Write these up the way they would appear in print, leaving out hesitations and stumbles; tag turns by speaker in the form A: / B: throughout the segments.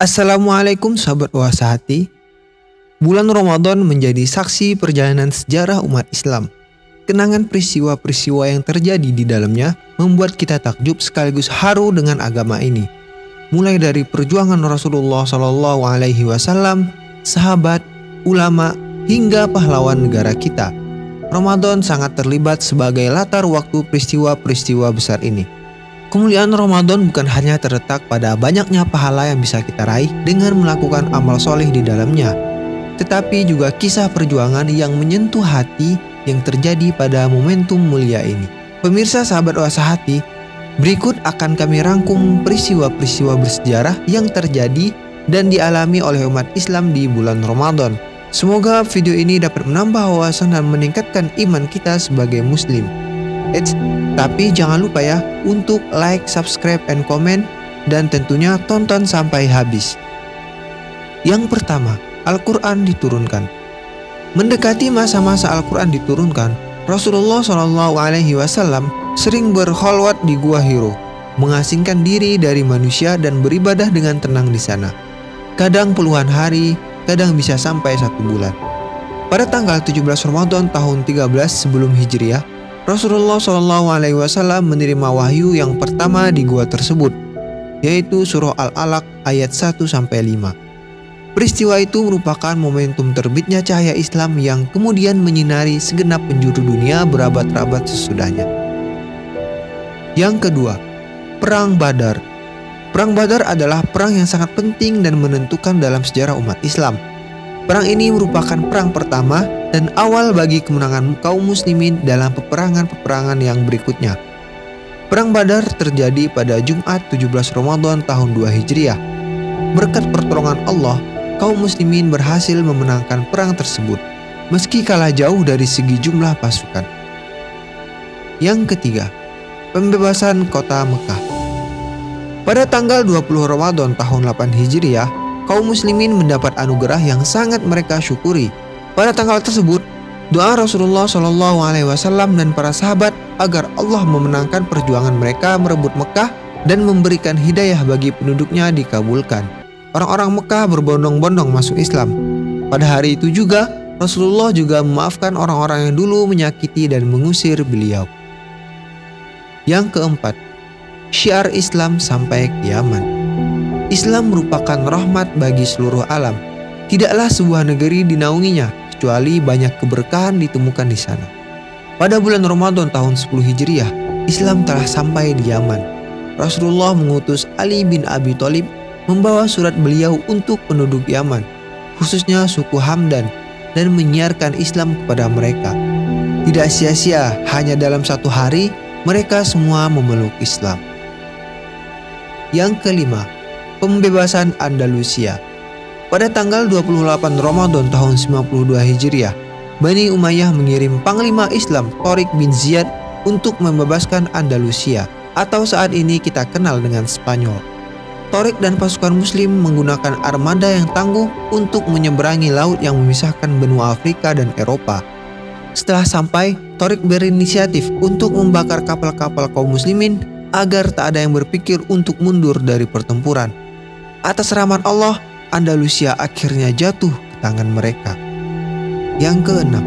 A: Assalamualaikum sahabat Wasa Hati. Bulan Ramadan menjadi saksi perjalanan sejarah umat Islam. Kenangan peristiwa-peristiwa yang terjadi di dalamnya membuat kita takjub sekaligus haru dengan agama ini. Mulai dari perjuangan Rasulullah SAW, sahabat, ulama, hingga pahlawan negara kita. Ramadan sangat terlibat sebagai latar waktu peristiwa-peristiwa besar ini. Kemuliaan Ramadan bukan hanya terletak pada banyaknya pahala yang bisa kita raih dengan melakukan amal soleh di dalamnya, tetapi juga kisah perjuangan yang menyentuh hati yang terjadi pada momentum mulia ini. Pemirsa sahabat Wasa Hati, berikut akan kami rangkum peristiwa-peristiwa bersejarah yang terjadi dan dialami oleh umat Islam di bulan Ramadan. Semoga video ini dapat menambah wawasan dan meningkatkan iman kita sebagai muslim. Tapi jangan lupa ya untuk like, subscribe, and komen, dan tentunya tonton sampai habis. Yang pertama, Al-Quran diturunkan. Mendekati masa-masa Al-Quran diturunkan, Rasulullah SAW sering berkhalwat di Gua Hiro, mengasingkan diri dari manusia dan beribadah dengan tenang di sana. Kadang puluhan hari, kadang bisa sampai 1 bulan. Pada tanggal 17 Ramadan tahun 13 sebelum Hijriah, Rasulullah SAW menerima wahyu yang pertama di gua tersebut, yaitu surah Al-Alaq ayat 1-5. Peristiwa itu merupakan momentum terbitnya cahaya Islam yang kemudian menyinari segenap penjuru dunia berabad-abad sesudahnya. Yang kedua, Perang Badar. Perang Badar adalah perang yang sangat penting dan menentukan dalam sejarah umat Islam. Perang ini merupakan perang pertama dan awal bagi kemenangan kaum muslimin dalam peperangan-peperangan yang berikutnya. Perang Badar terjadi pada Jumat 17 Ramadan tahun 2 Hijriah. Berkat pertolongan Allah, kaum muslimin berhasil memenangkan perang tersebut, meski kalah jauh dari segi jumlah pasukan. Yang ketiga, pembebasan kota Mekah. Pada tanggal 20 Ramadan tahun 8 Hijriah, kaum muslimin mendapat anugerah yang sangat mereka syukuri. Pada tanggal tersebut, doa Rasulullah SAW dan para sahabat agar Allah memenangkan perjuangan mereka merebut Mekah dan memberikan hidayah bagi penduduknya dikabulkan. Orang-orang Mekah berbondong-bondong masuk Islam. Pada hari itu juga, Rasulullah juga memaafkan orang-orang yang dulu menyakiti dan mengusir beliau. Yang keempat, syiar Islam sampai kiamat. Islam merupakan rahmat bagi seluruh alam. Tidaklah sebuah negeri dinaunginya, kecuali banyak keberkahan ditemukan di sana. Pada bulan Ramadan tahun 10 Hijriah, Islam telah sampai di Yaman. Rasulullah mengutus Ali bin Abi Thalib membawa surat beliau untuk penduduk Yaman, khususnya suku Hamdan, dan menyiarkan Islam kepada mereka. Tidak sia-sia, hanya dalam 1 hari, mereka semua memeluk Islam. Yang kelima, pembebasan Andalusia. Pada tanggal 28 Ramadan tahun 92 Hijriah, Bani Umayyah mengirim Panglima Islam Tariq bin Ziyad untuk membebaskan Andalusia, atau saat ini kita kenal dengan Spanyol. Tariq dan pasukan muslim menggunakan armada yang tangguh untuk menyeberangi laut yang memisahkan benua Afrika dan Eropa. Setelah sampai, Tariq berinisiatif untuk membakar kapal-kapal kaum muslimin agar tak ada yang berpikir untuk mundur dari pertempuran. Atas rahmat Allah, Andalusia akhirnya jatuh ke tangan mereka. Yang keenam,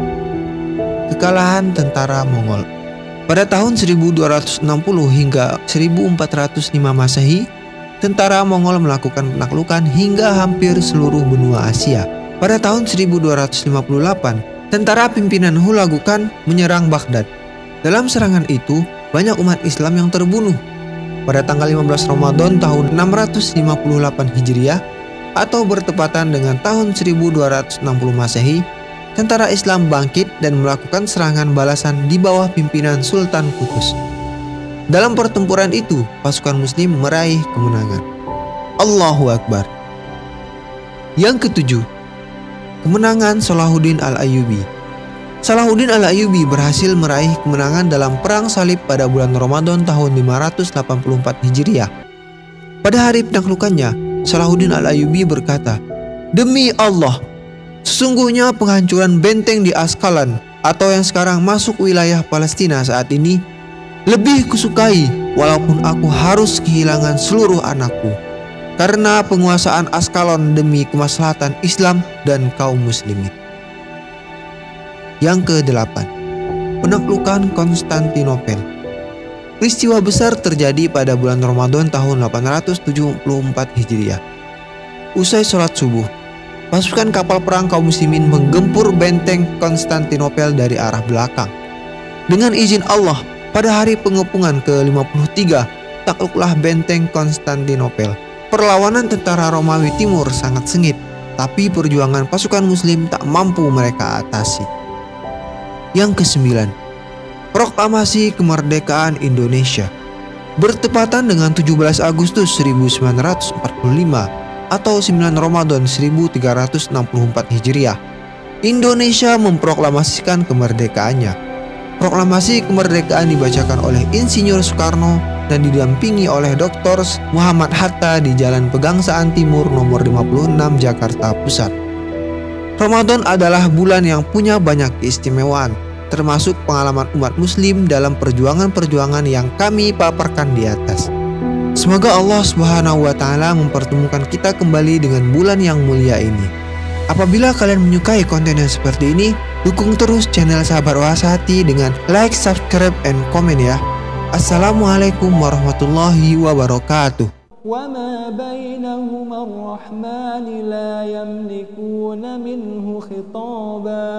A: kekalahan tentara Mongol. Pada tahun 1260 hingga 1405 Masehi, tentara Mongol melakukan penaklukan hingga hampir seluruh benua Asia. Pada tahun 1258, tentara pimpinan Hulagu Khan menyerang Baghdad. Dalam serangan itu, banyak umat Islam yang terbunuh. Pada tanggal 15 Ramadan tahun 658 Hijriah, atau bertepatan dengan tahun 1260 Masehi, tentara Islam bangkit dan melakukan serangan balasan di bawah pimpinan Sultan Qutus. Dalam pertempuran itu, pasukan muslim meraih kemenangan. Allahu Akbar. Yang ketujuh, kemenangan Salahuddin Al-Ayyubi. Salahuddin Al-Ayyubi berhasil meraih kemenangan dalam Perang Salib pada bulan Ramadan tahun 584 Hijriah. Pada hari penaklukannya, Salahuddin Al-Ayyubi berkata, "Demi Allah, sesungguhnya penghancuran benteng di Askalan atau yang sekarang masuk wilayah Palestina saat ini lebih kusukai walaupun aku harus kehilangan seluruh anakku." karena penguasaan Askalon demi kemaslahatan Islam dan kaum muslimin. Yang ke-8, penaklukan Konstantinopel. Peristiwa besar terjadi pada bulan Ramadan tahun 874 Hijriah. Usai sholat subuh, pasukan kapal perang kaum muslimin menggempur benteng Konstantinopel dari arah belakang. Dengan izin Allah, pada hari pengepungan ke-53, takluklah benteng Konstantinopel. Perlawanan tentara Romawi Timur sangat sengit, tapi perjuangan pasukan muslim tak mampu mereka atasi. Yang ke-9, proklamasi kemerdekaan Indonesia. Bertepatan dengan 17 Agustus 1945 atau 9 Ramadan 1364 Hijriah, Indonesia memproklamasikan kemerdekaannya. Proklamasi kemerdekaan dibacakan oleh Insinyur Soekarno dan didampingi oleh Dr. Muhammad Hatta di Jalan Pegangsaan Timur nomor 56 Jakarta Pusat. Ramadan adalah bulan yang punya banyak keistimewaan, termasuk pengalaman umat muslim dalam perjuangan-perjuangan yang kami paparkan di atas. Semoga Allah Subhanahu wa Ta'ala mempertemukan kita kembali dengan bulan yang mulia ini. Apabila kalian menyukai konten yang seperti ini, dukung terus channel Sahabat Wahas-Hati dengan like, subscribe, and komen ya. Assalamualaikum warahmatullahi wabarakatuh.
B: وما بينهما الرحمن لا يملكون منه خطابا